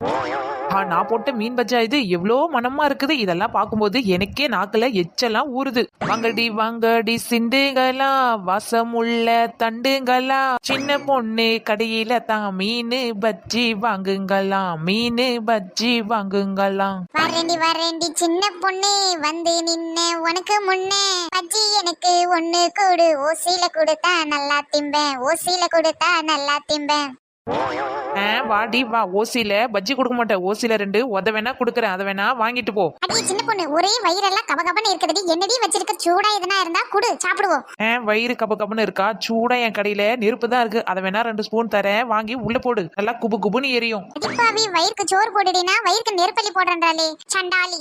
நான் போட்ட மீன் பஜ்ஜா இது எவ்வளோ மனமா இருக்குது. இதெல்லாம் பார்க்கும்போது எனக்கே நாக்குல எச்செல்லாம் ஊறுது. வாங்கடி வாங்கடி சிண்டுகளா, வாசமுள்ள தண்டுங்களா, சின்ன பொண்ணு கடையில தான் மீன் பஜ்ஜி வாங்குங்களாம், மீன் பஜ்ஜி வாங்குங்களாம். வரேண்டி சின்ன பொண்ணு வந்து நின்ன உனக்கு முன்னே, பஜ்ஜி எனக்கு ஒண்ணு கூடு, ஓசியில கொடுத்தா நல்லா திம்பேன், ஓசியில கொடுத்தா நல்லா திம்பேன். வாடி வா, ஓசியில பஜ்ஜி கொடுக்க மாட்டேன், ஓசியில 2 உத வேணா கொடுக்குறேன், அதை வேணா வாங்கிட்டு போ. அடி சின்ன பொண்ணு, ஒரே வயிறெல்லாம் கபகபன்னு இருக்குது, என்னடி வச்சிருக்க? சூடா எதுனா இருந்தா குடு, சாப்பிடுவோம். வயிறு கப்பு கப்புன்னு இருக்கா? சூடா என் கடையில நெருப்பு தான் இருக்கு, அதை வேணா 2 ஸ்பூன் தரேன், வாங்கி உள்ள போடு, நல்லா குபு குபுன்னு எரியும். அடிப்பாவி, வயிறுக்கு சோறு போடுடினா வயிறுக்கு நெருப்பள்ளி போடுறாளே சண்டாளி.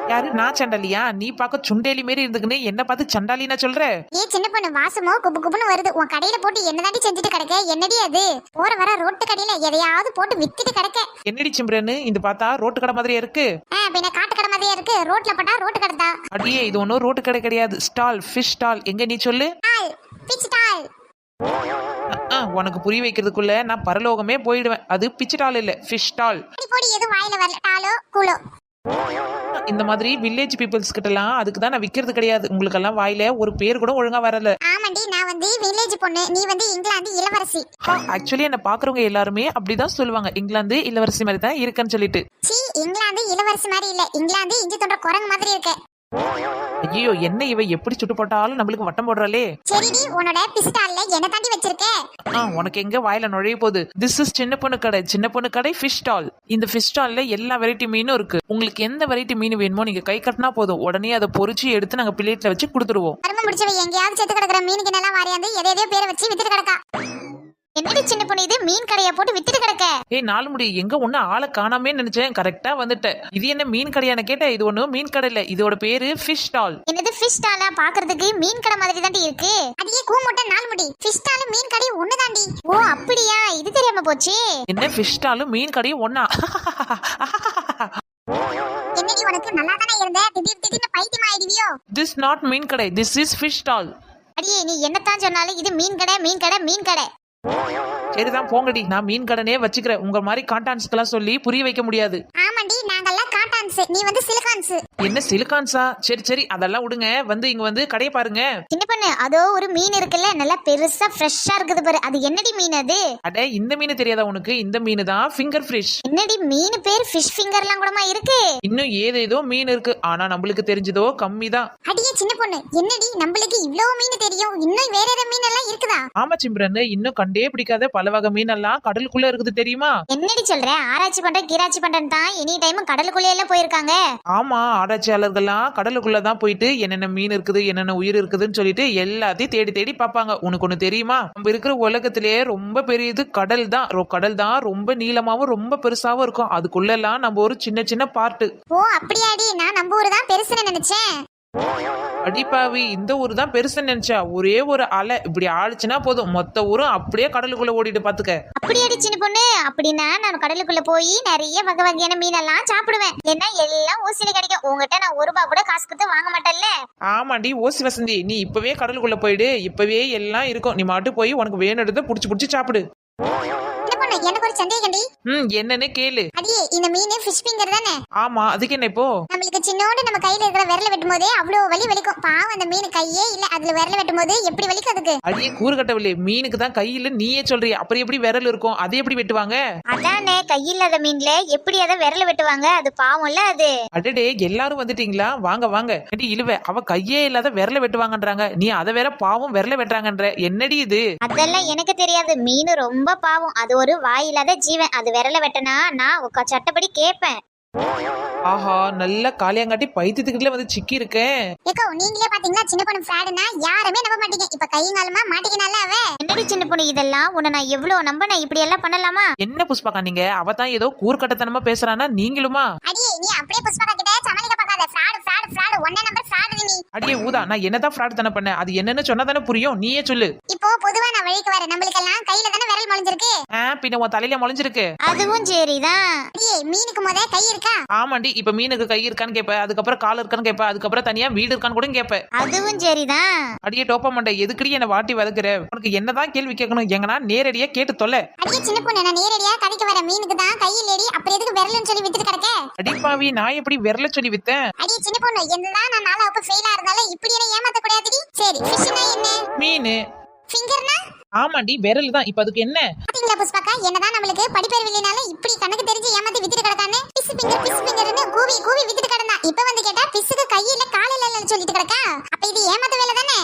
யாரு? நான் சண்டாலியா? நீ பாக்க சுண்டேலி மாரி இருந்துக்குன்னு என்ன பார்த்து சண்டாலினா சொல்ற? ஏ சின்ன பொண்ணு, வாசமோ குபு குபுன்னு வருது. உன் கடையில போட்டு என்னதாண்டி செஞ்சுட்டு கிடக்க? என்னடி அது? போற வர ரோட்டு கடையில எதையாவது போட்டு வித்துட்டு கிடக்க. என்னடி சிம்ரன்னு இந்த பார்த்தா ரோட்டு கடை மாதிரியே இருக்கு? பின்ன காட்டு கடை மாதிரியே இருக்கு. ரோட்ல போட்டா ரோட்டு கடை தான். அடியே, இது ஒன்னும் ரோட்டு கடை கிடையாது, ஸ்டால், ஃபிஷ் ஸ்டால். எங்க நீ சொல்லு. Pitch stall. உனக்கு புரிய வைக்கிறதுக்குள்ள நான் பரலோகமே போயிடுவேன். அது பிச்சு டால் இல்ல, ஃபிஷ் ஸ்டால். போடி, எது வாயில வரல, டாலோ கூலோ. இந்த மாதிரி வில்லேஜ் பீப்புள்ஸ் கிட்டலாம் அதுக்கு தான் நான் விக்கிறது கிடையாது. உங்களுக்கு எல்லாம் வாயில ஒரு பேர் கூட ஒழுங்கா வரல. ஆமாண்டி, நான் வந்து வில்லேஜ் பொண்ணு, நீ வந்து இங்கிலாந்து இளவரசி. ஆக்சுவலி என்ன பாக்குறவங்க எல்லாருமே அப்படிதான் சொல்லுவாங்க, இங்கிலாந்து இளவரசி மாதிரி தான் இருக்குன்னு சொல்லிட்டு. இங்கிலாந்து இளவரசி மாதிரி இல்ல, இங்கிலாந்து இஞ்சி தொன்ற குரங்கு மாதிரி இருக்கு. ஐயோ, என்ன இவ எப்படி சுட்டு போட்டாலும் நம்மளுக்கு வட்டம் போடுறாளே. சரிடி, உன்னோட பிஸ்டால்ல என்ன தாண்டி வச்சிருக்க? உனக்கு எங்க வாயில நுழைய போகுது? திஸ் இஸ் சின்ன பொண்ணு கடை, சின்ன பொண்ணு கடை ஃபிஷ் ஸ்டால். இந்த ஃபிஷ் ஸ்டால்ல எல்லா வெரைட்டி மீனும் இருக்கு. உங்களுக்கு எந்த வெரைட்டி மீன் வேணுமோ நீங்க கை கட்டினா போதும், உடனே அதை பொரிச்சு எடுத்து நாங்க பிளேட்ல வச்சு கொடுத்துருவோம். கரும முடிச்சவ எங்கேயாவது செத்து கிடக்குற மீனுக்கு நல்லா வாரியாந்து எதையோ பேரை வச்சு வித்துட்டு கிடக்கா. என்னடி சின்ன பொண்ணு, இது மீன் கடையை போட்டு வித்துட்டு கிடக்க? நாலு முடி, எங்க ஒண்ணு ஆளை காணாமே நினைச்சேன், கரெக்டா வந்துட்டேன். இது என்ன மீன் கடையான கேட்ட? இது ஒண்ணு மீன் கடை இல்ல, இதோட பேரு ஃபிஷ் ஸ்டால். என்னது ஃபிஷ் ஸ்டாலா? பாக்குறதுக்கு மீன் கடை மாதிரி தாண்டி இருக்கு. அடியே கூமுட்ட நாலு முடி, ஃபிஷ் ஸ்டால் மீன் கடை ஒண்ணு தாண்டி. ஓ அப்படியா, இது தெரியாம போச்சு. என்ன ஃபிஷ் ஸ்டாலும் மீன் கடையும் ஒண்ணா? என்னடி உனக்கு நல்லா தானே இருந்த, திடீர்னு பைத்தியம் ஆயிடுவியோ? திஸ் நாட் மீன் கடை, திஸ் இஸ் ஃபிஷ் ஸ்டால். அடியே, நீ என்னத்தான் சொன்னாலும் இது மீன் கடை மீன் கடை மீன் கடை. சரிதான் போங்கடி, நான் மீன் கடனே வச்சுக்கிறேன். உங்க மாதிரி காண்டான்ஸ்க்கெல்லாம் சொல்லி புரிய வைக்க முடியாது. ஆமாண்டி, நாங்கெல்லாம் காட்டான்ஸ், நீ வந்து சிலிகான்ஸ். என்ன சிலிகான்ஸா? சரி சரி, அதெல்லாம் விடுங்க, வந்து இங்க வந்து கடையை பாருங்க. சின்ன பொண்ணு, அதோ ஒரு மீன் இருக்குல்ல, நல்லா பெருசா ஃப்ரெஷ்ஷா இருக்குது பாரு, அது என்னடி மீன் அது? அட, இந்த மீன் தெரியாதா உனக்கு? இந்த மீன் தான் ஃபிங்கர் ஃபிஷ். என்னடி மீன் பேர் ஃபிஷ் ஃபிங்கர்லாம் கூடமா இருக்கு? இன்னும் ஏதேதோ மீன் இருக்கு, ஆனா நம்மளுக்கு தெரிஞ்சதோ கம்மி தான். அடியே சின்ன பொண்ணு, என்னடி நம்மளுக்கு இவ்ளோ மீன் தெரியும், இன்னும் வேற ஏதாவது மீன் எல்லாம் இருக்குதா? ஆமா சிம்ரன், இன்னும் கண்டே பிடிக்காத பல வகை மீன் எல்லாம் கடலுக்குள்ள இருக்குது தெரியுமா? என்னடி சொல்ற? ஆராய்ச்சி பண்றேன் கீராய்ச்சி பண்றேன் தான் எனி டைம் கடலுக்குள்ளே எல்லாம் போயிருக்காங்க. ஆமா, ஆராய்ச்சியாளர்கள்லாம் கடலுக்குள்ளதான் போயிட்டு என்னென்ன மீன் இருக்குது, என்னென்ன உயிர் இருக்குதுன்னு சொல்லிட்டு எல்லாத்தையும் தேடி தேடி பாப்பாங்க. உனக்கு ஒண்ணு தெரியுமா? நம்ம இருக்கிற உலகத்திலேயே ரொம்ப பெரியது கடல் தான். கடல் தான் ரொம்ப நீளமாவும் ரொம்ப பெருசாவும் இருக்கும். அதுக்குள்ள எல்லாம் நம்ம ஒரு சின்ன சின்ன பார்ட்டு. ஓ அப்படியாடி, நான் நம்ம ஊரு தான் பெருசுன்னு நினைச்சேன். அடிப்பாவி, இந்த ஊர் தான் பெருசுன்னு நினைச்சா? ஒரே ஒரு அலை இப்படி ஆளுச்சுன்னா போதும், மொத்த ஊரும் அப்படியே கடலுக்குள்ள ஓடிட்டு பாத்துக்க. அப்படியாடி சின்ன பொண்ணு, அப்படின்னா நான் கடலுக்குள்ள போய் நிறைய வகை வகையான மீன் எல்லாம் சாப்பிடுவேன். ஏன்னா எல்லாம் ஓசில கிடைக்கும். உங்ககிட்ட நான் ₹1 கூட காசு கொடுத்து வாங்க மாட்டேன்ல. ஆமாண்டி ஓசி வசந்தி, நீ இப்பவே கடலுக்குள்ள போயிடு, இப்பவே எல்லாம் இருக்கும். நீ மாட்டு போய் உனக்கு வேணுறத புடிச்சு புடிச்சு சாப்பிடு. எனக்கு ஒரு சந்தேகம்டி. என்னன்னு கேளு. அடியே, இந்த மீன் ஃபிஷ் ஃபிங்கர் தானே? ஆமா, அதுக்கு என்ன இப்போ? நம்மளுக்கு சின்னோண்டு நம்ம கையில இருக்கிற விரல வெட்டும் போதே அவ்வளவு வலி வலிக்கும். பாவம், அந்த மீன் கையே இல்ல, அதுல விரல வெட்டும் போது எப்படி வலிக்கும் அதுக்கு? அடியே கூறுகட்டவில்லை, மீனுக்கு தான் கை இல்ல நீயே சொல்றிய, அப்புறம் எப்படி விரல் இருக்கும்? அதை எப்படி வெட்டுவாங்க? அதானே, கையில்லாத மீன்ல எப்படி அதை விரல வெட்டுவாங்க? அது பாவம் இல்ல அது. அடடே, எல்லாரும் வந்துட்டீங்களா? வாங்க வாங்க. அடி இழுவ, அவ கையே இல்லாத விரல வெட்டுவாங்கன்றாங்க, நீ அதை வேற பாவம் விரல வெட்டுறாங்கன்ற. என்னடி இது? அதெல்லாம் எனக்கு தெரியாது. மீன் ரொம்ப பாவம், அது ஒரு வாயில்லாத ஜீவன். அது விரல வெட்டனா நான் சட்டப்படி கேட்பேன். ஆஹா, நல்ல காளியாங்காட்டி பைத்தியத்துக்கிட்ட வந்து சிக்கி இருக்கேன். ஏக்கோ, நீங்களே பாத்தீங்களா சின்ன பொண்ணு ஃப்ராடுனா யாருமே நம்ப மாட்டீங்க. இப்ப கையங்காலமா மாட்டிக்கினால அவ. என்னடி சின்ன பொண்ணு, இதெல்லாம் உன்னை நான் எவ்வளவு நம்பனா இப்படி எல்லாம் பண்ணலாமா? என்ன புஷ்பாக்கா நீங்க? அவ தான் ஏதோ கூர்க்கட்டத்தனமா பேசுறானா, நீங்களுமா? அடியே, நீ அப்படியே புஷ்பாக்கா கிட்ட சமாளிக்க பார்க்காத. ஃப்ராடு ஃப்ராடு ஃப்ராடு, ஒண்ணே நம்பர் ஃப்ராடு நீ. அடியே ஊதா, நான் என்னதான் ஃப்ராட் தான பண்ணேன்? அது என்னன்னு சொன்னா தானே புரியும், நீயே சொல்லு. இப்போ பொதுவா நான் வழிக்கு வரேன். நம்மளுக்கு எல்லாம் கையில தானே விரல் முளைஞ்சிருக்கு. பின்ன உன் தலையில முளைஞ்சிருக்கு. அதுவும் சரிதான். அடியே, மீனுக்கு முத கை இருக்கா? ஆமாண்டி, இப்ப மீனுக்கு கை இருக்கான்னு கேப்ப, அதுக்கப்புறம் கால் இருக்கான்னு கேப்ப, அதுக்கப்புறம் தனியா வீடு இருக்கான்னு கூட கேப்ப. அதுவும் சரிதான். அடியே டோப்பா மண்டை, எதுக்கடி என்ன வாட்டி வதக்குற? உனக்கு என்னதான் கேள்வி கேட்கணும்? எங்கன்னா நேரடியா கேட்டு தொலை. அடியே சின்ன பொண்ணு, நான் நேரடியா கதைக்கு வர. மீனுக்கு தான் கை இல்ல விரலுன்னு சொல்லி வித்துட்டு கிடக்க. அடிப்பாவி, நான் எப்படி விரல சொல்லி வித்தேன்? அடி சின்ன பொண்ணு, என்னதான் நான் 4 வகுப்பு ஃபெயிலா இருந்தாலும் இப்படி என்ன ஏமாத்த கூடாதுடி. சரி, ஃபிஷ்னா என்ன? மீனு. ஃபிங்கர்னா? ஆமாண்டி, விரல் தான். இப்ப அதுக்கு என்ன? பாத்தீங்களா புஷ்பாக்கா, என்னதான் நம்மளுக்கு படிப்பறிவு இல்லைனாலும் இப்படி கணக்கு தெரிஞ்சு ஏமாத்தி வித்துட்டு கிடக்கானே. பிஸ் ஃபிங்கர்னு கூவி கூவி வித்துட்டு கிடந்தா. இப்ப வந்து கேட்டா பிஸ்ஸுக்கு கை இல்ல கால் இல்லன்னு சொல்லிட்டு கிடக்கா. அப்ப இது ஏமாத்த வேலை தானே?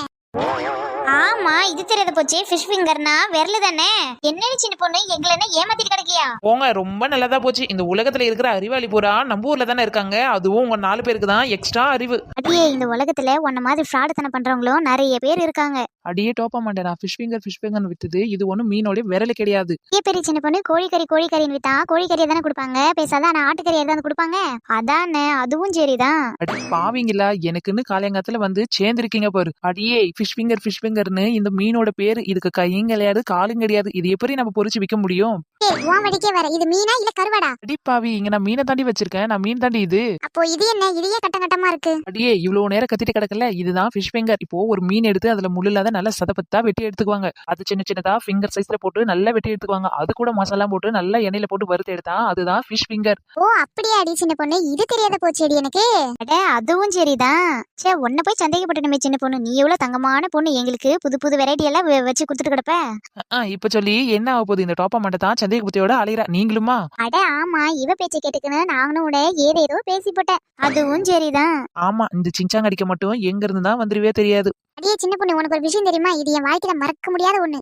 ஆமா, இது தெரியாத போச்சு. ஃபிஷ் ஃபிங்கர்னா விரல தானே. என்னடி சின்ன பொண்ணு, எங்களை என்ன ஏமாத்திட்டு கிடக்கியா? போங்க, ரொம்ப நல்லதா போச்சு. இந்த உலகத்துல இருக்கிற அறிவாளி பூரா நம்ம ஊர்ல தானே இருக்காங்க. அதுவும் உங்க 4 பேருக்கு தான் எக்ஸ்ட்ரா அறிவு. அடியே, இந்த உலகத்துல உன்ன மாதிரி ஃப்ராடு தனம் பண்றவங்களும் நிறைய பேர் இருக்காங்க. அடியே டோப்ப மாட்டேன், நான் ஃபிஷ் ஃபிங்கர் வித்தது இது ஒன்றும் மீனோட விரல் கிடையாது. பெரிய சின்ன பொண்ணு, கோழிக்கறின்னு வித்தா கோழிக்கறியை தானே கொடுப்பாங்க. பேசாத, ஆனா ஆட்டுக்கறியை தான் கொடுப்பாங்க. அதானே, அதுவும் சரிதான். அடி பாவீங்களா, எனக்குன்னு காலையங்கத்துல வந்து சேர்ந்திருக்கீங்க பாரு. அடியே ஃபிஷ் ஃபிங்கர்னு இந்த மீனோட பேரு. இதுக்கு கையும் கிடையாது காலும் கிடையாது. இது எப்படி நம்ம பொரிச்சு விற்க முடியும்? ஏய், உன் வடிக்கே வர. இது மீனா இல்ல கருவாடா? அடி பாவி, இங்க நான் மீனை தாண்டி வச்சிருக்கேன். நான் மீன் தாண்டி இது. அப்போ இது என்ன? இது ஏன் கட்டமா இருக்கு? அடியே, இவ்வளவு நேரம் கத்திட்டு கிடக்கல, இதுதான் ஃபிஷ் ஃபிங்கர். இப்போ ஒரு மீன் எடுத்து அதுல முள்ளு இல்லாத நல்லா சதப்பத்தா வெட்டி எடுத்துக்குவாங்க. அது சின்ன சின்னதா ஃபிங்கர் சைஸ்ல போட்டு நல்லா வெட்டி எடுத்துக்குவாங்க. அது கூட மசாலா போட்டு நல்லா எண்ணெயில போட்டு வறுத்து எடுத்தா அதுதான் ஃபிஷ் ஃபிங்கர். ஓ, அப்படியே அடி சின்ன பொண்ணு, இது தெரியாத போச்சேடி எனக்கு. அட, அதுவும் சரிதான். சே, உன்ன போய் சந்தேகப்பட்டுமே சின்ன பொண்ணு. நீ எவ்வளவு தங்கமான பொண்ணு, எங்களுக்கு புது புது வெரைட்டி எல்லாம் வச்சு கொடுத்துட்டு கிடப்ப. இப்ப சொல்லி என்ன ஆக போகுது? இந்த டோப்பா மட்டும் தான் சந்தேக புத்தியோட அலையிறா. நீங்களுமா? அட ஆமா, இவ பேச்சை கேட்டுக்குன்னு நானும் உட ஏதேதோ பேசி போட்டேன். அதுவும் சரிதான். ஆமா, இந்த சிஞ்சாங்கடிக்க மட்டும் எங்க இருந்து தான் வந்துருவே தெரியாது. அடியே சின்ன பொண்ணு, உனக்கு ஒரு விஷயம் தெரியுமா? இது என் வாழ்க்கையில மறக்க முடியாத ஒண்ணு.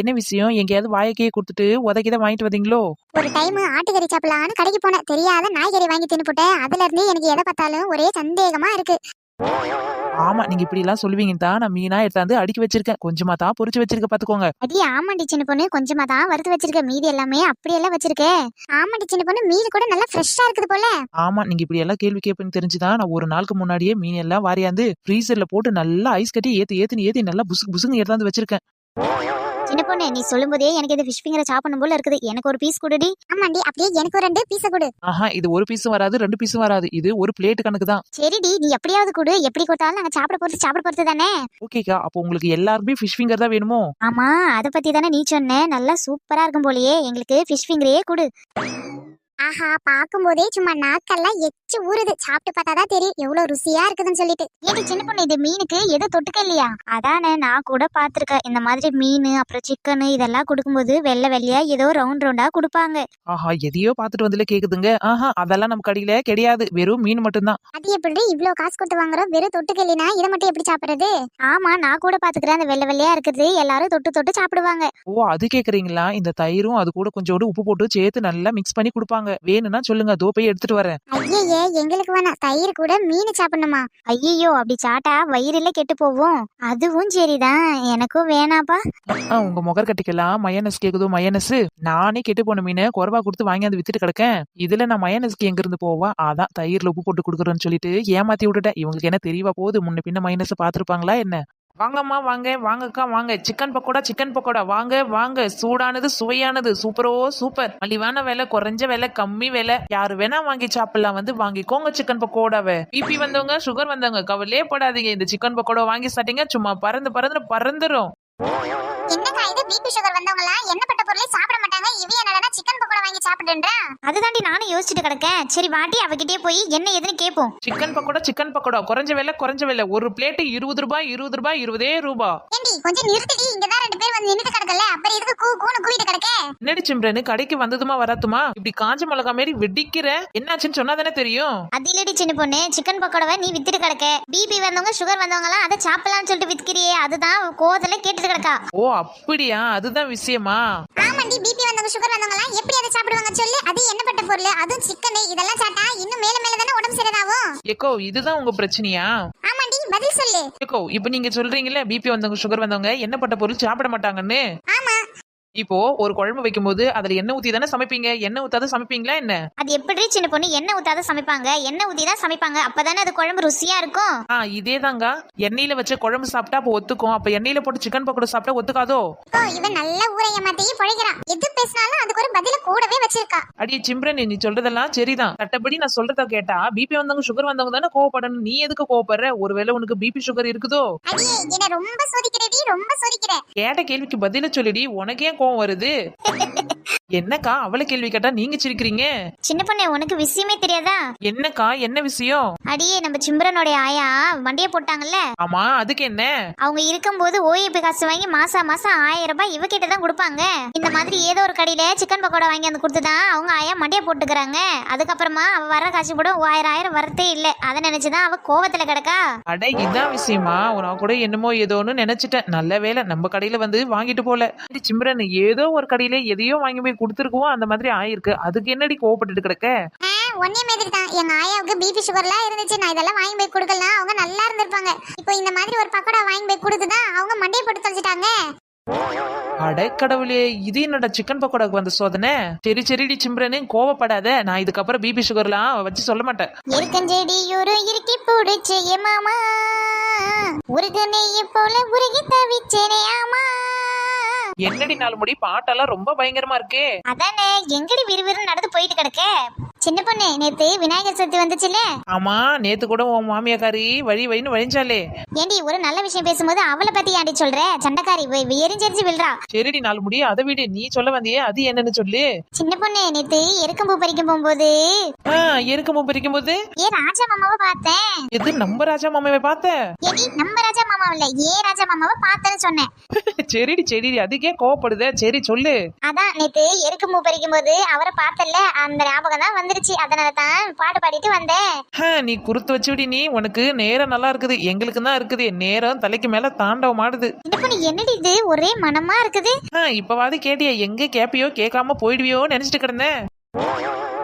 என்ன விஷயம்? எங்கேயாவது வாய்க்கையே கொடுத்துட்டு உதைக்கிதான் வாங்கிட்டு வந்தீங்களோ? ஒரு டைம் ஆட்டுக்கறி சாப்பிடலான்னு கடைக்கு போனேன். தெரியாத நாய்கறி வாங்கி தின்னு போட்டேன். அதுல இருந்து எனக்கு எதை பார்த்தாலும் ஒரே சந்தேகமா இருக்கு. ஆமா, நீங்க இப்படி எல்லாம் சொல்லுவீங்கன்னு தான் நான் மீனா எடுத்தாந்து அடுக்கி வச்சிருக்கேன். கொஞ்சமா தான் பொரிச்சு வச்சிருக்க பாத்துக்கோங்க. அடி ஆமாண்டி சின்ன பொண்ணு, கொஞ்சமா தான் வறுத்து வச்சிருக்க. மீதி எல்லாமே அப்படியெல்லாம் வச்சிருக்கே. ஆமாடி சின்ன பொண்ணு, மீன் கூட நல்லா ஃப்ரெஷ்ஷா இருக்குது போல. ஆமா, நீங்க இப்படி எல்லாம் கேள்வி கேட்பேன்னு தெரிஞ்சுதான் நான் ஒரு நாளுக்கு முன்னாடியே மீன் எல்லாம் வாரியாந்து ஃப்ரீசர்ல போட்டு நல்லா ஐஸ் கட்டி ஏத்தி நல்லா புசுக்கு எடுத்தாந்து வச்சிருக்கேன். சின்ன பொண்ணு, நீ சொல்லும் போதே எனக்கு இந்த ஃபிஷ் ஃபிங்கரை சாப்பிடணும் போல இருக்குது. எனக்கு ஒரு பீஸ் கொடுடி. ஆமாண்டி, அப்படியே எனக்கு 2 பீஸ கொடு. ஆஹா, இது ஒரு பீஸும் வராது, 2 பீஸும் வராது. இது ஒரு பிளேட் கணக்கு தான். சரிடி, நீ எப்படியாவது கொடு. எப்படி கொடுத்தாலும் நாங்க சாப்பிட போறது தானே. ஓகேக்கா, அப்போ உங்களுக்கு எல்லாருமே ஃபிஷ் ஃபிங்கர் தான் வேணுமோ? ஆமா, அத பத்தி தானே நீ சொன்ன. நல்லா சூப்பரா இருக்கும் போலயே. எங்களுக்கு ஃபிஷ் ஃபிங்கரே கொடு. ஆஹா, பாக்கும்போதே சும்மா நாக்கெல்லாம் எச்சு ஊறுது. சாப்பிட்டு பார்த்தாதான் தெரியும் எவ்வளவு ருசியா இருக்குதுன்னு சொல்லிட்டு. ஏடி சின்ன பொண்ணு, இது மீனுக்கு எது தொட்டுக்க இல்லையா? அதானே, நான் கூட பாத்திருக்கேன். இந்த மாதிரி மீன் அப்புறம் சிக்கன் இதெல்லாம் கொடுக்கும்போது வெள்ளை வெள்ளையா ஏதோ ரவுண்டா கொடுப்பாங்க. ஆஹா, எதையோ பாத்துட்டு வந்துல கேக்குதுங்க. ஆஹா, அதெல்லாம் நம்ம கடையில கிடையாது. வெறும் மீன் மட்டும்தான். அது எப்படி இவ்ளோ காசு கொடுத்து வாங்குறோம்? வெறும் தொட்டுக்க இல்லைனா இதை மட்டும் எப்படி சாப்பிடுறது? ஆமா, நான் கூட பாத்துக்கிறேன். அந்த வெள்ளை வெள்ளையா இருக்கிறது எல்லாரும் தொட்டு சாப்பிடுவாங்க. ஓ, அது கேக்குறீங்களா? இந்த தயிரும் அது கூட கொஞ்சோண்டு உப்பு போட்டு சேர்த்து நல்லா மிக்ஸ் பண்ணி கொடுப்பாங்க. வேணும்னா சொல்லுங்க, தோ போய் எடுத்துட்டு வரேன். ஐயே, எங்களுக்கு வேணாம். தயிர் கூட மீன் சாப்பிடணுமா? ஐயோ, அப்படி சாட்டா வயிறுல கெட்டு போவோம். அதுவும் சரிதான், எனக்கும் வேணாப்பா. உங்க முகர் கட்டிக்கலாம் மயனஸ் கேக்குதோ? மயனஸ் நானே கெட்டு போன மீனை குறைவா கொடுத்து வாங்கி வந்து வித்துட்டு கிடக்கேன். இதுல நான் மயனஸ்க்கு எங்க இருந்து போவா? அதான் தயிர்ல உப்பு போட்டு கொடுக்குறேன்னு சொல்லிட்டு ஏமாத்தி விட்டுட்டேன். இவங்களுக்கு என்ன தெரியவா போகுது? முன்ன பின்ன மைனஸ் பாத்துருப்பாங்களா என்ன? வாங்கம்மா, வாங்கக்கா வாங்க. சிக்கன் பக்கோடா வாங்க. சூடானது சுவையானது, சூப்பர். மலிவான விலை, குறைஞ்ச விலை, கம்மி விலை. யாரு வேணா வாங்கி சாப்பிடலாம். வந்து வாங்கிக்கோங்க சிக்கன் பக்கோடாவை. பிபி வந்தவங்க, சுகர் வந்தவங்க கவலையே படாதீங்க. இந்த சிக்கன் பக்கோடா வாங்கி சாப்பிட்டீங்க சும்மா பறந்துரும். என்னக்கா இது? பிபி சுகர் வந்தவங்களா எண்ணப்பட்ட பொருளை சாப்பிட மாட்டாங்க. இவ என்னடா சிக்கன் பக்கோடா வாங்கி சாப்பிடுன்றா? அதுதாண்டி நானும் யோசிச்சுட்டு கிடக்கேன். சரி வாட்டி, அவகிட்டே போய் என்ன ஏதுன்னு கேட்போம். சிக்கன் பக்கோடா குறைஞ்ச விலை. ஒரு பிளேட் 20 ரூபாய் 20 ரூபாய். ஏண்டி கொஞ்சம் நிறுத்திடி. இங்கதான் 2 பேர் வந்து நின்னுட்டு கிடக்கல. அப்புறம் எதுக்கு கூன்னு கூவிட்டு கிடக்க? என்னடி சிம்ரனு, கடைக்கு வந்ததுமா வராத்துமா இப்படி காஞ்ச மிளகா மாரி வெடிக்கிற? என்னாச்சுன்னு சொன்னாதானே தெரியும். அது இல்லடி சின்ன பொண்ணு, சிக்கன் பக்கோடாவை நீ வித்துட்டு கிடக்க. பிபி வந்தவங்க சுகர் வந்தவங்க எல்லாம் அதை சாப்பிடலாம்னு சொல்லிட்டு விற்கிறியே, அதுதான் கோவத்துல கேட்டுட்டு கிடக்கா. ஓ அப்படியா? அதுதான் விஷயமா? ஆமாண்டி, பிபி வந்தவங்க சுகர் வந்தவங்க எல்லாம் எப்படி அதை சாப்பிடுவாங்க சொல்லு? அது எண்ணப்பட்ட பொருள், அதுவும் சிக்கன். இதெல்லாம் சாப்பிட்டா இன்னும் மேல தானே உடம்பு சரியாகும். ஏக்கோ, இதுதான் உங்க பிரச்சனையா? ஆமாண்டி, பதில் சொல்லு. ஏக்கோ, இப்ப நீங்க சொல்றீங்கல்ல பிபி வந்தவங்க சுகர் வந்தவங்க எண்ணப்பட்ட பொருள் சாப்பிட மாட்டாங்கன்னு. ஆமா. இப்போ ஒரு குழம்பு வைக்கும் போது அதுல எண்ணெய் ஊத்தி தானே சமைப்பீங்க. எண்ணெய் ஊத்தாத சமைப்பீங்களா என்ன? அது எப்படி சின்ன பொண்ணு? எண்ணெய் ஊத்தாத சமைப்பாங்க. எண்ணெய் ஊத்தி தான் சமைப்பாங்க. அப்பதானே அது குழம்பு ருசியா இருக்கும். இதேதாங்க. எண்ணெயில வச்ச குழம்பு சாப்பிட்டா அப்ப ஒத்துக்கும். அப்ப எண்ணெயில போட்டு சிக்கன் பக்கோடா சாப்பிட்டா ஒத்துக்காதோ? ஓ, இவன் நல்ல ஊரை ஏமாத்தி பொழைக்கிறான். எது பேசினாலும் அதுக்கு ஒரு பதில கூடவே வச்சிருக்கா. அடி சிம்ரன், நீ சொல்றதெல்லாம் சரிதான். சட்டப்படி நான் சொல்றத கேட்டா பிபி வந்தவங்க சுகர் வந்தவங்க தானே கோவப்படணும். நீ எதுக்கு கோவப்படுற? ஒருவேளை உனக்கு பிபி சுகர் இருக்குதோ? அடியே, என்ன ரொம்ப சோதிக்கிறடி, ரொம்ப சோதிக்கிற. கேட்ட கேள்விக்கு பதில சொல்லிடி. உனக்கு ஏன் கோவம் வருது? என்னக்கா அவளை கேள்வி கேட்டா நீங்க சிரிக்கிறீங்க? சின்ன பொண்ணு உனக்கு விஷயமே தெரியாதா? என்னக்கா என்ன விஷயம்? அடியே நம்ம சிம்ரனுடைய ஆயா மண்டைய போட்டாங்கல்ல, ஆமா அதுக்கு என்ன? அவங்க இருக்கும்போது ஓஏபி காசு வாங்கி மாசம் 1000 ரூபாய் இவகிட்ட தான் கொடுப்பாங்க. இந்த மாதிரி ஏதோ ஒரு கடையில சிக்கன் பக்கோடா வாங்கி வந்து கொடுத்துதான் அவங்க ஆயா மண்டைய போட்டுக்கிறாங்க. அதுக்கப்புறமா அவ வர காசு கூட 1000 வரதே இல்ல. அதை நினைச்சுதான் அவ கோவத்துல கிடக்கா. அட இதான் விஷயமா? நான் கூட என்னமோ ஏதோன்னு நினைச்சிட்டேன். நல்ல வேளை நம்ம கடையில வந்து வாங்கிட்டு போல. சிம்ரன் ஏதோ ஒரு கடையில எதையோ வாங்கி போய் கொடுத்துருக்குவோம், அந்த மாதிரி ஆயிருக்கு. அதுக்கு என்னடி கோவப்பட்டுட்டு கிடக்க? ஒன்னே மாதிரி தான். எங்க ஆயாவுக்கு பிபி சுகர்லாம் இருந்துச்சு. நான் இதெல்லாம் வாங்கி போய் கொடுக்கலாம், அவங்க நல்லா இருந்திருப்பாங்க. இப்போ இந்த மாதிரி ஒரு பக்கோடா வாங்கி போய் கொடுத்துதான் அவங்க மண்டையை போட்டு தொலைச்சிட்டாங்க. அட கடவுளே, இது என்னோட சிக்கன் பக்கோடாக்கு வந்த சோதனை. சரி சரிடி சிம்ரனு கோவப்படாத. நான் இதுக்கப்புறம் பிபி சுகர்லாம் வச்சு சொல்ல மாட்டேன். இருக்கஞ்செடி இறுக்கி பிடிச்சே மாமா, உருகனைய போல உருகி தவிச்சேனே ஆமா. என்னடி நாள் முடி பாட்டெல்லாம் ரொம்ப பயங்கரமா இருக்கே. அதானே எங்கடி விறுவிறு நடந்து போயிட்டு கிடக்க. சின்ன பொண்ணு நேத்து விநாயகர் சதுர்த்தி வந்துச்சுல்ல? ஆமா நேத்து கூட உன் மாமியாக்காரி வழி வழின்னு வழிஞ்சாலே. ஏண்டி ஒரு நல்ல விஷயம் பேசும்போது அவளை பத்தி ஏண்டி சொல்ற? சண்டைக்காரி எரிஞ்செரிஞ்சு விழுறா. சரிடி நாள் முடி அதை விடு, நீ சொல்ல வந்தியே அது என்னன்னு சொல்லு. சின்ன பொண்ணு நேத்து எருக்கம்பூ பறிக்கும் போகும்போது எருக்கம்பூ பறிக்கும் போது ராஜா மாமாவை பார்த்தேன். எது நம்ம ராஜா மாமாவை பார்த்த? ஏடி நம்ம ராஜா மாமாவை இல்ல, ராஜா மாமாவை பார்த்தேன்னு சொன்னேன். சரிடி சரிடி அதுக்கே கோவப்படுத. சரி சொல்லு. அதான் நேத்து எருக்கம்பூ பறிக்கும் போது அவரை பார்த்தல, அந்த ஞாபகம் தான் வந்துருச்சு. அதனால தான் பாட்டு பாடிட்டு வந்தேன். நீ குறுத்து வச்சுடி. நீ உனக்கு நேரம் நல்லா இருக்குது, எங்களுக்கு தான் இருக்குது நேரம் தலைக்கு மேல தாண்டவம் ஆடுது. என்னடி இது ஒரே மனமா இருக்குது? இப்பவாது கேட்டியா? எங்க கேப்பியோ கேட்காம போயிடுவியோ நினைச்சிட்டு கிடந்தேன்.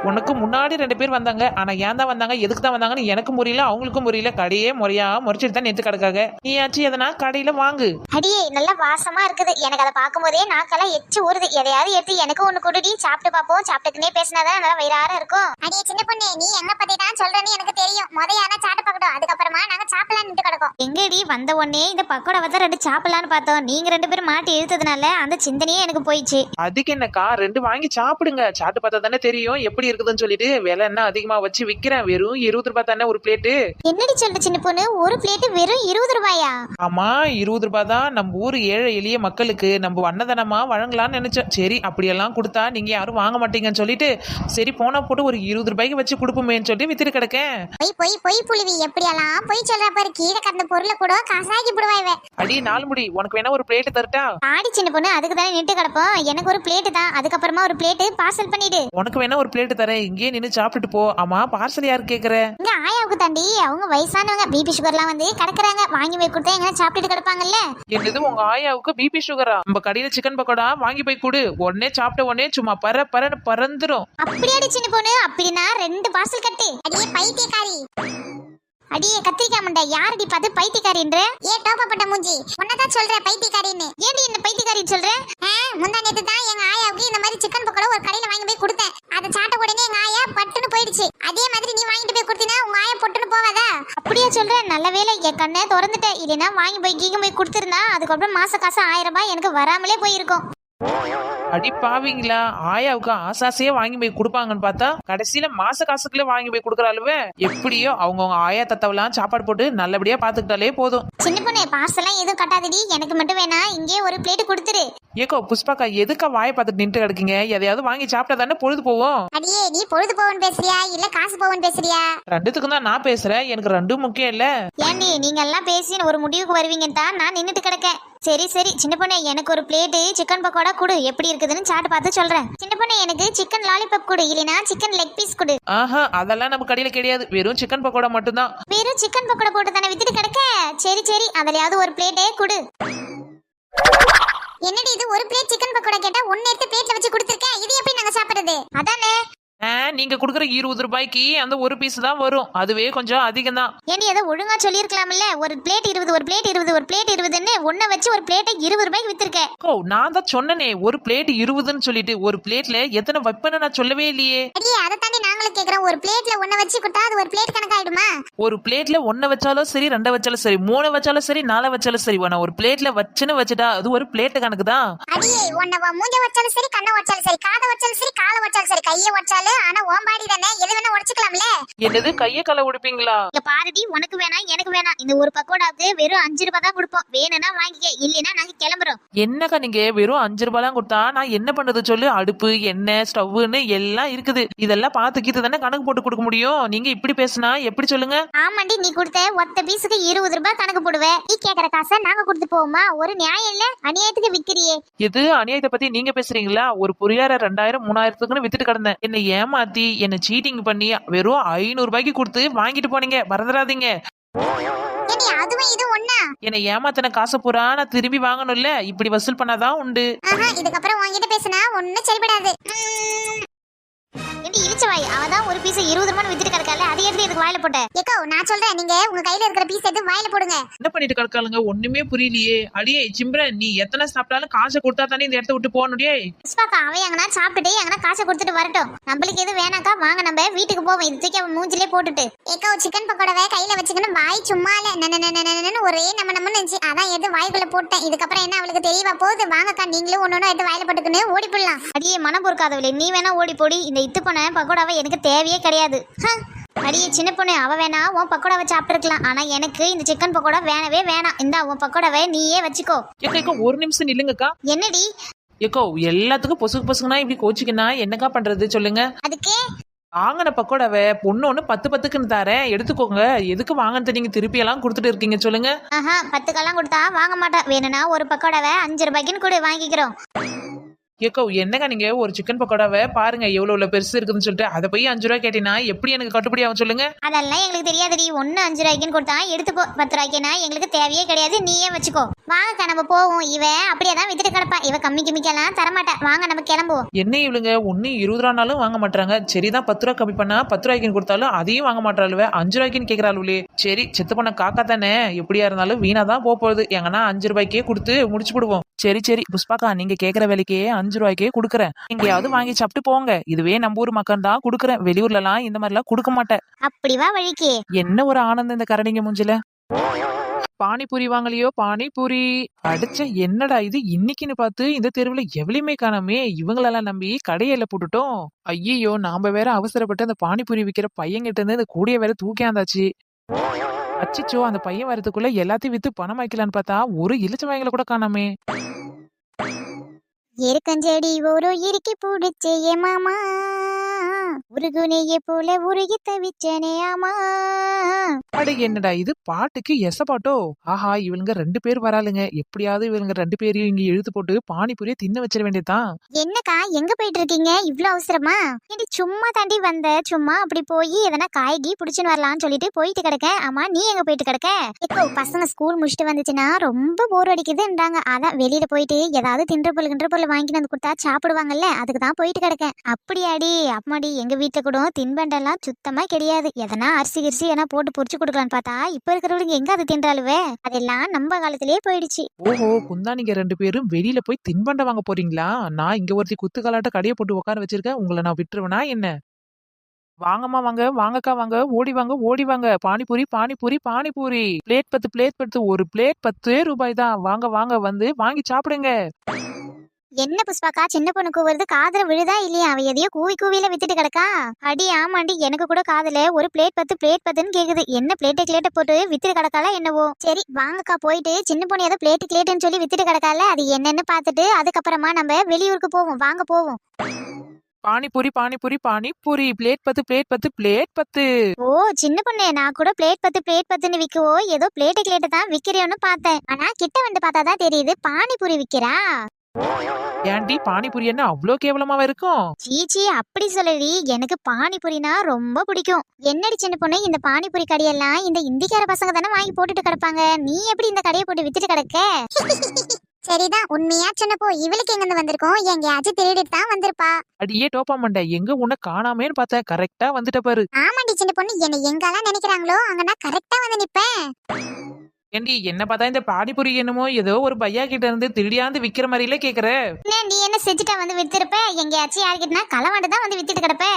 உனக்கு முன்னாடி 2 பேர் வந்தாங்க. ஆனா ஏன் தான் வந்தாங்க, எதுக்கு தான் வந்தாங்கன்னு எனக்கும் முறையில அவங்களுக்கும் முறையில. கடையே முறையா முறைச்சிட்டு தான் நேத்து கிடக்காங்க. நீ ஆச்சு எதனா கடையில வாங்கு. அடியே நல்லா வாசமா இருக்குது. எனக்கு அதை பார்க்கும் போதே நாக்கெல்லாம் எச்சு ஊறுது. எதையாவது எடுத்து எனக்கு ஒண்ணு கொடுடி, சாப்பிட்டு பாப்போம். சாப்பிட்டுக்குனே பேசினாதான் நல்லா வயிறார இருக்கும். அடியே சின்ன பொண்ணு, நீ என்ன பத்தி தான் சொல்றேன்னு எனக்கு தெரியும். முதையான சாப்பிட்டு பார்க்கட்டும், அதுக்கப்புறமா நாங்க சாப்பிடலான்னு கிடக்கும். எங்கடி வந்த உடனே இந்த பக்கோடாவை தான் 2 சாப்பிடலான்னு பார்த்தோம். நீங்க 2 பேரும் மாட்டி இழுத்ததுனால அந்த சிந்தனையே எனக்கு போயிடுச்சு. அதுக்கு என்னக்கா 2 வாங்கி சாப்பிடுங்க. சாப்பிட்டு பார்த்தா தானே தெரியும் எப்படி இருக்குதுன்னு சொல்லிட்டு. விலை என்ன அதிகமா வச்சு விக்கிறேன். வெறும் 20 ரூபாய் தானே ஒரு பிளேட்டு. என்னடி சொல்ற சின்ன பொண்ணு, ஒரு பிளேட் வெறும் 20 ரூபாயா? ஆமா 20 ரூபாய் தான். நம்ம ஊர் ஏழை எளிய மக்களுக்கு நம்ம அன்னதானமா வழங்கலாம்னு நினைச்சோம். சரி அப்படியெல்லாம் கொடுத்தா நீங்க யாரும் வாங்க மாட்டீங்கன்னு சொல்லிட்டு சரி போனா போட்டு ஒரு 20 ரூபாய்க்கு வச்சு கொடுப்போமேன்னு சொல்லி வித்துட்டு கிடக்கேன். பொய் புழுவி எப்படியெல்லாம் பொய் சொல்ற பாரு. கீழே கடந்த பொருளை கூட காசாக்கி போடுவாய்வே. அடி நாள் முடி, உனக்கு வேணா ஒரு பிளேட் தரட்டா? ஆடி சின்ன பொண்ணு, அதுக்கு தானே நிட்டு கிடப்போம். எனக்கு ஒரு பிளேட் தான், அதுக்கப்புறமா ஒரு பிளேட் பார்சல் பண்ணிடு. உனக்கு வேணா ஒரு பிளேட் தரேன், இங்கே நின்னு சாப்பிட்டுட்டு போ. ஆமா பார்சல் யாரு கேக்குற? இங்க ஆயாவுக்கு தாண்டி. அவங்க வயசானவங்க, பிபி சுகர்லாம் வந்து கிடக்குறாங்க. வாங்கி போய் கொடுத்தா எங்க சாப்பிட்டுட்டு கிடப்பாங்கல்ல. என்னது உங்க ஆயாவுக்கு பிபி சுகரா? நம்ம கடையில சிக்கன் பக்கோடா வாங்கி போய் கொடு. உடனே சாப்பிட்ட உடனே சும்மா பரன்னு பறந்துரும். அப்படியாடி சின்ன பொண்ணு? அப்படின்னா 2 பார்சல் கட்டு. அடியே பைத்தியக்காரி. அடியே கத்திரிக்காய் மண்டை, யாரடி பார்த்து பைத்தியக்காரின்ற? டோப்பப்பட்ட மூஞ்சி, உன்னதான் சொல்ற பைத்தியக்காரின்னு. ஏன்டி என்ன பைத்தியக்காரின்னு சொல்ற? முந்தா நேத்து தான் எங்க ஆயாவுக்கு இந்த மாதிரி சிக்கன் பக்கோடா ஒரு கடையில வாங்கி போய் கொடுத்தேன். அதை சாப்பிட்ட உடனே எங்க ஆயா பட்டுன்னு போயிடுச்சு. அதே மாதிரி நீ வாங்கிட்டு போய் கொடுத்தீனா உங்க ஆயா பொட்டுன்னு போவாதா? அப்படியே சொல்ற? நல்ல வேலை என் கண்ணை திறந்துட்டேன். இல்லைன்னா வாங்கி போய் போய் கொடுத்துருந்தா அதுக்கப்புறம் மாச காசு 1000 ரூபாய் எனக்கு வராமலே போயிருக்கும். அடி பாவீங்களா, ஆயாவுக்கு ஆசாசையே வாங்கி போய் கொடுப்பாங்கன்னு பார்த்தா கடைசியில மாச காசுக்குள்ள வாங்கி போய் கொடுக்கறாளுவே. எப்படியோ அவங்கவுங்க ஆயா தத்தவெல்லாம் சாப்பாடு போட்டு நல்லபடியா பாத்துக்கிட்டாலே போதும். சின்ன பொண்ணு பார்சல்லாம் எதுவும் கட்டாதடி, எனக்கு மட்டும் வேணா இங்கே ஒரு பிளேட் கொடுத்துரு. ஏக்கோ புஷ்பாக்கா எதுக்கா வாயை பார்த்துட்டு நின்று கிடக்கீங்க? எதையாவது வாங்கி சாப்பிட்டா தானே பொழுது போவோம். அடியே நீ பொழுது போவன் பேசுறியா இல்ல காசு போவன் பேசுறியா? ரெண்டுத்துக்கும் தான் நான் பேசுறேன், எனக்கு ரெண்டும் முக்கியம் இல்ல. ஏண்டி நீங்க எல்லாம் பேசி ஒரு முடிவுக்கு வருவீங்கன்னு தான் நான் நின்னுட்டு கிடக்கேன். சரி சின்ன பொண்ணு, எனக்கு ஒரு பிளேட் சிக்கன் பக்கோடா கொடு. எப்படி இருக்குதுன்னு சாப்பிட்டு பார்த்து சொல்றேன். சின்ன பொண்ணு எனக்கு சிக்கன் லாலிபாப் கொடு, இல்லனா சிக்கன் லெக் பீஸ் கொடு. ஆஹா அதெல்லாம் நம்ம கடையில கிடையாது, வெறும் சிக்கன் பக்கோடா மட்டும்தான். வெறும் சிக்கன் பக்கோடா போட்டு தானே வித்துட்டு கிடக்க. சரி அதுலயாவது ஒரு பிளேட்டே கொடு. என்னடி இது ஒரு பிளேட் சிக்கன் பக்கோடா கேட்டா ஒன்னு எடுத்து பிளேட்ல வச்சு கொடுத்துருக்கேன். இது எப்படி நாங்க சாப்பிடுறது? அதானே நீங்க குடுக்குற 20 ரூபாய்க்கு அந்த ஒரு பீஸ் தான் வரும். அதுவே கொஞ்சம் அதிகம் தான். ஏண்டி ஏதோ ஒழுங்கா சொல்லிருக்கலாம்ல. ஒரு பிளேட் 20 ஒரு பிளேட் 20 ஒரு பிளேட் 20ன்னு ஒன்ன வச்சு ஒரு பிளேட்டை 20 ரூபாய்க்கு வித்திருக்கேன். நான் தான் சொன்னனே ஒரு பிளேட் 20ன்னு சொல்லிட்டு. ஒரு பிளேட்ல எத்தனை வைப்பேன்னு நான் சொல்லவே இல்லையே. அடியே அதை தாண்டி நாங்களும் கேக்குறோம். ஒரு பிளேட்ல ஒன்ன வச்சு கொடுத்தா அது ஒரு பிளேட் கணக்காயிடுமா? ஒரு பிளேட்ல 1 வச்சாலும் சரி 2 வச்சாலும் சரி 3 வச்சாலும் சரி 4 வச்சாலும் சரி, ஒரு பிளேட்ல வச்சுன்னு வச்சுட்டா அது ஒரு பிளேட் கணக்கு தான். அடியே உன்ன மூஞ்ச வச்சாலும் சரி கண்ணை வச்சாலும் சரி காதை வச்சாலும் சரி காலை வச்சாலும் சரி கையை வச்சாலும் ஆனா ஓம்பாடி தானே எது வேணா உடைச்சுக்கலாம்ல. என்னது கைய கால உடுப்பீங்களா? இங்க பாருடி, உனக்கு வேணாம் எனக்கு வேணாம். இந்த ஒரு பக்கோடாவுக்கு வெறும் 5 ரூபாய் தான் கொடுப்போம். வேணும்னா வாங்கிக்க, இல்லைன்னா நாங்க கிளம்புறோம். என்னக்கா நீங்க வெறும் 5 ரூபாய் தான் கொடுத்தா நான் என்ன பண்றது சொல்லு? அடுப்பு, எண்ணெய், ஸ்டவ்னு எல்லாம் இருக்குது. இதெல்லாம் பாத்துக்கிட்டு தானே கணக்கு போட்டு கொடுக்க முடியும். நீங்க இப்படி பேசினா எப்படி சொல்லுங்க? ஆமாண்டி, நீ கொடுத்த ஒத்த பீஸுக்கு 20 ரூபாய் கணக்கு போடுவேன். நீ கேக்குற காசை நாங்க கொடுத்து போவோமா? ஒரு நியாயம் இல்ல, அநியாயத்துக்கு விக்கிறியே. எது அநியாயத்தை பத்தி நீங்க பேசுறீங்களா? ஒரு புரியார 2000 3000க்குன்னு வித்துட்டு கிடந்தேன். என்னை ஏமாத்தி என்ன சீட்டிங் பண்ணி வெறும் 500 ரூபாய்க்கு கொடுத்து வாங்கிட்டு போனீங்க. மறந்துடாதீங்க. ஏடி அதுவும் இது ஒண்ணா? என்னை ஏமாத்தின காசை பூரா நான் திரும்பி வாங்கணும்ல. இப்படி வசூல் பண்ணாதான் உண்டு. இதுக்கப்புறம் உன்கிட்ட பேசினா ஒண்ணும் சரிபடாது. ஏண்டி இழிச்சவாய், அவதான் ஒரு பீஸ் 20 ரூபாய் வித்துட்டு கிடக்கால, அதை எடுத்து எதுக்கு வாயில போட்ட? ஏக்கோ நான் சொல்றேன், நீங்க உங்க கையில இருக்கிற பீஸ் எடுத்து வாயில போடுங்க. என்ன பண்ணிட்டு கிடக்காளுங்க? ஒண்ணுமே புரியலையே. அடியே சிம்ரன், நீ எத்தனை சாப்பிட்டாலும் காசை கொடுத்தா தானே இந்த இடத்த விட்டு போகணுடியே. புஷ்பாக்கா, அவ எங்கன்னா சாப்பிட்டுட்டு எங்கன்னா காசை கொடுத்துட்டு வரட்டும். நம்மளுக்கு எதுவும் வேணாக்கா, வாங்க நம்ம வீட்டுக்கு போவோம். இது தூக்கி அவன் மூஞ்சிலே போட்டுட்டு. ஏக்கோ சிக்கன் பக்கோடாவை கையில வச்சுக்கணும், வாய் சும்மா இல்ல ஒரே நம்ம நினைச்சு அதான் எது வாய்க்குள்ள போட்டேன். இதுக்கப்புறம் என்ன அவளுக்கு தெரியவா போகுது? வாங்கக்கா நீங்களும் ஒன்னொன்னு எடுத்து வாயில போட்டுக்குன்னு ஓடி போடலாம். அடியே மனம் பொறுக்காதவளே, நீ வேணா ஓடி போடி. இந்த இத்து போன பக்கோடாவை எனக்கு தேவையே கிடையாது. அடியே சின்ன பொண்ணு, அவ வேணா உன் பக்கோடாவை சாப்பிட்டுருக்கலாம். ஆனா எனக்கு இந்த சிக்கன் பக்கோடா வேணவே வேணாம். இந்த உன் பக்கோடாவை நீயே வச்சுக்கோ. ஏக்கா ஒரு நிமிஷம் நில்லுங்கக்கா. என்னடி? ஏக்கோ எல்லாத்துக்கும் பொசுக்குனா இப்படி கோச்சிக்கினா என்னக்கா பண்றது சொல்லுங்க? அதுக்கே வாங்கின பக்கோடாவை பொண்ணு ஒண்ணு 10 தரேன், எடுத்துக்கோங்க. எதுக்கு வாங்கினது நீங்க திருப்பி எல்லாம் கொடுத்துட்டு இருக்கீங்க சொல்லுங்க? 10 வாங்க மாட்டா. வேணும்னா ஒரு பக்கோடாவை 5 ரூபாய்க்குன்னு கூட வாங்கிக்கிறோம். ஏக்கோ என்னங்க நீங்க ஒரு சிக்கன் பக்கோடாவை பாருங்க எவ்வளவு பெருசு இருக்குன்னு சொல்லிட்டு அதை போய் 5 ரூபாய் கேட்டீங்கன்னா எப்படி எனக்கு கட்டுப்படி ஆகும் சொல்லுங்க? அதெல்லாம் எங்களுக்கு தெரியாதடி. ஒன்னு 5 ரூபாய்க்குன்னு கொடுத்தா எடுத்துக்கோ. 10 ரூபாய்க்குன்னா எங்களுக்கு தேவையே கிடையாது, நீயே வச்சுக்கோ. வாங்கக்கா நம்ம போவோம். இவ அப்படியே தான் வித்துட்டு கிடப்பா. இவ கம்மிக்கெல்லாம் தரமாட்டா. வாங்க நம்ம கிளம்புவோம். என்ன இவளுங்க ஒன்னு 20 ரூபானாலும் வாங்க மாட்டாங்க. சரிதான் 10 ரூபாய் கம்மி பண்ணா 10 ரூபாய்க்குன்னு கொடுத்தாலும் அதையும் வாங்க மாட்டாளுவே. 5 ரூபாய்க்குன்னு கேக்குறாளுவே. சரி செத்து பண்ண காக்கா தானே, எப்படியா இருந்தாலும் வீணா தான் போகுது. எங்கன்னா 5 ரூபாய்க்கே கொடுத்து முடிச்சு விடுவோம். சரி புஷ்பாக்கா, நீங்க கேக்குற விலைக்கே 5 ரூபாய்க்கே கொடுக்குறேன். எங்கேயாவது வாங்கி சாப்பிட்டு போங்க. இதுவே நம்ம ஊர் மக்கள் தான் கொடுக்குறேன். வெளியூர்ல எல்லாம் இந்த மாதிரி எல்லாம் கொடுக்க மாட்டேன். அப்படிவா வழிக்கு? என்ன ஒரு ஆனந்தம் இந்த கரடிங்க மூஞ்சில. பானிபூரி வாங்கலையோ? பானிபூரி அடிச்ச. என்னடா இது இன்னைக்குன்னு பார்த்து இந்த தெருவுல எவ்வளவுமே காணாமே. இவங்களெல்லாம் நம்பி கடையில போட்டுட்டோம். ஐயோ நாம வேற அவசரப்பட்டு அந்த பானிபூரி விக்கிற பையன்கிட்ட இருந்து இந்த கூடைய வேற தூக்கியாந்தாச்சு. அச்சிச்சோ, அந்த பையன் வரதுக்குள்ள எல்லாத்தையும் வித்து பணம் வைக்கலான்னு பார்த்தா ஒரு இலிச்ச வாங்கல கூட காணாமே. எருக்கஞ்செடி ஒரு இறுக்கி பூடிச்சே மாமா, உருகுனையே போல உருகி தவிச்சனே ஆமா. அட என்னடா இது பாட்டுக்கு எச பாட்டோ? ஆஹா, இவளுங்க 2 பேர் வராளுங்க. எப்படியாவது இவளுங்க 2 பேரையும் இங்க இழுத்து போட்டு பானிபூரியை தின்ன வச்சிட வேண்டியதுதான். என்னக்கா எங்க போயிட்டு இருக்கீங்க இவ்ளோ அவசரமா? ஏடி சும்மா தாண்டி வந்த, சும்மா அப்படி போய் எதனா காய்கறி புடிச்சுன்னு வரலாம்னு சொல்லிட்டு போயிட்டு கிடக்க. ஆமா நீ எங்க போயிட்டு கிடக்க? இப்போ பசங்க ஸ்கூல் முடிச்சுட்டு வந்துச்சுன்னா ரொம்ப போர் அடிக்குதுன்றாங்க. அதான் வெளியில போயிட்டு ஏதாவது தின்ற பொருள் வாங்கிட்டு வந்து கொடுத்தா சாப்பிடுவாங்கல்ல, அதுக்கு தான் போயிட்டு கிடக்கேன். அப்படியாடி? அம்மாடி எங்க வீட்டுல கூட தின்பண்டெல்லாம் சுத்தமா கிடையாது. எதனா அரிசி கிரிசி எதனா போட்டு பொரிச்சு கொடுக்கலான்னு பார்த்தா இப்ப இருக்கிறவங்க எங்க அதை தின்றாலுவே. அதெல்லாம் நம்ம காலத்திலேயே போயிடுச்சு. ஓஹோ, குந்தா நீங்க 2 பேரும் வெளியில போய் தின்பண்டம் வாங்க போறீங்களா? நான் இங்க ஒருத்தி குத்துக்காலாட்ட கடையை போட்டு உட்கார வச்சிருக்கேன். உங்களை நான் விட்டுருவேனா என்ன? வாங்கம்மா வாங்க, வாங்கக்கா வாங்க, ஓடி வாங்க. பானிபூரி. பிளேட் 10 ஒரு பிளேட் 10 ரூபாய் தான். வாங்க வந்து வாங்கி சாப்பிடுங்க. என்ன புஷ்பாக்கா, சின்ன பொண்ணுக்கு வருது காதுல விழுதா இல்லையா? அவ எதையோ கூவில வித்துட்டு கிடக்கா. அடி ஆமாண்டி, எனக்கு கூட காதுல ஒரு பிளேட் 10 கேக்குது. என்ன பிளேட்டை போட்டு வித்துட்டு கிடக்கால என்னவோ. சரி வாங்கக்கா, போயிட்டு சின்ன பொண்ணு ஏதோ பிளேட்டுன்னு சொல்லி வித்துட்டு கிடக்கால, அது என்னன்னு பார்த்துட்டு அதுக்கப்புறமா நம்ம வெளியூருக்கு போவோம். வாங்க போவோம். பானிபூரி பிளேட் 10. ஓ சின்ன பொண்ணு, நான் கூட பிளேட் 10 விற்கவோ ஏதோ பிளேட்டை தான் விக்கிறேன்னு பார்த்தேன். ஆனா கிட்ட வந்து பார்த்தாதான் தெரியுது பானிபூரி விக்கிறா. ஏன்டி பானிபூரி என்ன அவ்வளோ கேவலமாவா இருக்கும்? சீச்சி அப்படி சொல்லடி, எனக்கு பானிபூரினா ரொம்ப பிடிக்கும். என்னடி சின்ன பொண்ணு, இந்த பானிபூரி கடையெல்லாம் இந்த இந்திக்கார பசங்க தானே வாங்கி போட்டுட்டு கிடப்பாங்க. நீ எப்படி இந்த கடையை போட்டு வித்துட்டு கிடக்க? சரிதான், உண்மையா சொன்னப்போ இவளுக்கு எங்க வந்திருக்கோம்? எங்கேயாச்சும் திருடிட்டு தான் வந்திருப்பா. அடியே டோப்பா மண்டை, எங்க உன்னை காணாமேன்னு பார்த்தேன். கரெக்டா வந்துட்ட பாரு. ஆமாண்டி சின்ன பொண்ணு, என்னை எங்கெல்லாம் நினைக்கிறாங்களோ அங்க நான் கரெக்டா வந்து நிப்பேன். ஏண்டி என்ன பார்த்தா இந்த பானிபூரி என்னமோ ஏதோ ஒரு பையா கிட்ட இருந்து திருடியாந்து விக்கிற மாதிரில கேக்குற? நீ என்ன செஞ்சுட்டா வந்து வித்திருப்ப? எங்கேயாச்சும் யாருக்கிட்டனா களவாண்டு தான் வந்து வித்துட்டு கிடப்ப.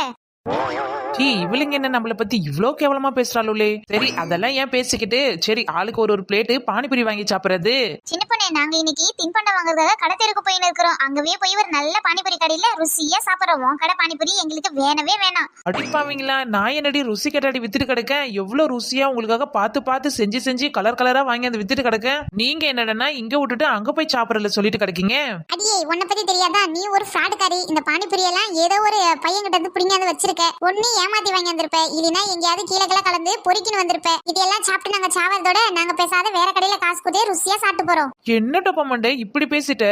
இவளுங்க என்ன நம்மள பத்தி இவ்ளோ கேவலமா பேசுறாளுலே. சரி அதெல்லாம் ஏன் பேசிக்கிட்டு, சரி ஆளுக்கு ஒரு பிளேட் பானிபூரி வாங்கி சாப்பிடுறது. சின்ன பொண்ணு, நாங்க இன்னைக்கு தின்பண்டம் வாங்குறதுக்காக கடை தெருக்கு போயின்னு இருக்கிறோம். அங்கவே போய் ஒரு நல்ல பானிபூரி கடையில ருசியா சாப்பிடுறோம். உன் கடை பானிபூரி எங்களுக்கு வேணவே வேணாம். அடிப்பாவீங்களா, நான் என்னடி ருசி கட்டாடி வித்துட்டு கிடக்கேன். எவ்வளவு ருசியா உங்களுக்காக பார்த்து பார்த்து செஞ்சு செஞ்சு கலர் கலரா வாங்கி அந்த வித்துட்டு கிடக்கேன். நீங்க என்னடனா இங்க விட்டுட்டு அங்க போய் சாப்பிடல சொல்லிட்டு கிடக்கீங்க. அடியே உன்னை பத்தி தெரியாதா? நீ ஒரு ஃப்ராடுக்காரி. இந்த பானிபூரி எல்லாம் ஏதோ ஒரு பையன் கிட்ட இருந்து பிடிங்காந்து வச்சிருக்க. ஒண்ணு ஏமாத்தி வாங்கி வந்திருப்ப, இல்லைன்னா எங்கேயாவது கீழே கலந்து பொறுக்கின்னு வந்திருப்ப. இதெல்லாம் சாப்பிட்டு நாங்க சாவறதோட நாங்க பேசாத வேற கடையில காசு கொடுத்தே ருசியா சாப்பிட்டு போறோம். என்ன டப்பா மண்டே இப்படி பேசிட்ட?